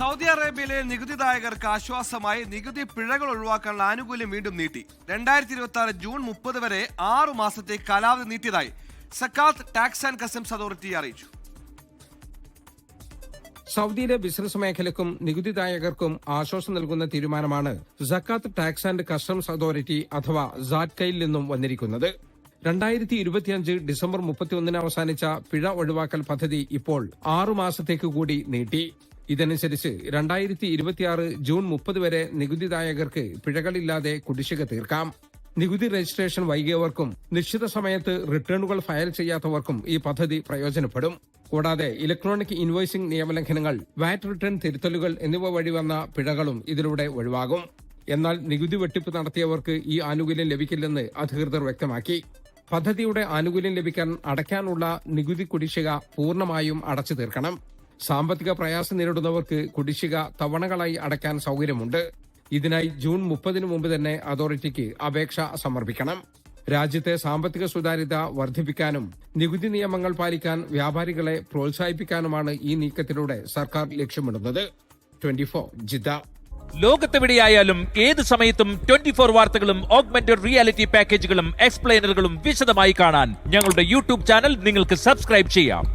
Saudi അറേബ്യയിലെ നികുതിദായകർക്ക് ആശ്വാസമായി നികുതി പിഴകൾ ഒഴിവാക്കാനുള്ള ആനുകൂല്യം വീണ്ടും നീട്ടി. 2026 ജൂൺ 30 വരെ 6 മാസത്തേക്ക് കാലാവധി നീട്ടിയതായി സക്കാത്ത് ടാക്സ് ആൻഡ് കസ്റ്റംസ് അതോറിറ്റി അറിയിച്ചു. സൗദിയിലെ ബിസിനസ് മേഖലയ്ക്കും നികുതിദായകർക്കും ആശ്വാസം നൽകുന്ന തീരുമാനമാണ് സക്കാത്ത് ടാക്സ് ആൻഡ് കസ്റ്റംസ് അതോറിറ്റി അഥവാ സാറ്റ്കയിൽ നിന്നും വന്നിരിക്കുന്നത്. 2025 ഡിസംബർ 31 അവസാനിച്ച പിഴ ഒഴിവാക്കൽ പദ്ധതി ഇപ്പോൾ 6 മാസത്തേക്ക് കൂടി നീട്ടി. ഇതനുസരിച്ച് 2026 ജൂൺ 30 വരെ നികുതിദായകർക്ക് പിഴകളില്ലാതെ കുടിശ്ശിക തീർക്കാം. നികുതി രജിസ്ട്രേഷൻ വൈകിയവർക്കും നിശ്ചിത സമയത്ത് റിട്ടേണുകൾ ഫയൽ ചെയ്യാത്തവർക്കും ഈ പദ്ധതി പ്രയോജനപ്പെടും. കൂടാതെ ഇലക്ട്രോണിക് ഇൻവോയ്സിംഗ് നിയമലംഘനങ്ങൾ, വാറ്റ് റിട്ടേൺ തിരുത്തലുകൾ എന്നിവ വഴി വന്ന പിഴകളും ഇതിലൂടെ ഒഴിവാകും. എന്നാൽ നികുതി വെട്ടിപ്പ് നടത്തിയവർക്ക് ഈ ആനുകൂല്യം ലഭിക്കില്ലെന്ന് അധികൃതർ വ്യക്തമാക്കി. പദ്ധതിയുടെ ആനുകൂല്യം ലഭിക്കാൻ അടയ്ക്കാനുള്ള നികുതി കുടിശ്ശിക പൂർണ്ണമായും അടച്ചു തീർക്കണം. സാമ്പത്തിക പ്രയാസം നേരിടുന്നവർക്ക് കുടിശ്ശിക തവണകളായി അടയ്ക്കാൻ സൌകര്യമുണ്ട്. ഇതിനായി ജൂൺ 30 മുമ്പ് തന്നെ അതോറിറ്റിക്ക് അപേക്ഷ സമർപ്പിക്കണം. രാജ്യത്തെ സാമ്പത്തിക സുതാര്യത വർദ്ധിപ്പിക്കാനും നികുതി നിയമങ്ങൾ പാലിക്കാൻ വ്യാപാരികളെ പ്രോത്സാഹിപ്പിക്കാനുമാണ് ഈ നീക്കത്തിലൂടെ സർക്കാർ ലക്ഷ്യമിടുന്നത്. 24 ജിദ്ദ. ലോകത്തെവിടെയായാലും ഏത് സമയത്തും 24 വാർത്തകളും ഓഗ്മെന്റഡ് റിയാലിറ്റി പാക്കേജുകളും എക്സ്പ്ലെയിനറുകളും വിശദമായി കാണാൻ ഞങ്ങളുടെ യൂട്യൂബ് ചാനൽ നിങ്ങൾക്ക് സബ്സ്ക്രൈബ് ചെയ്യാം.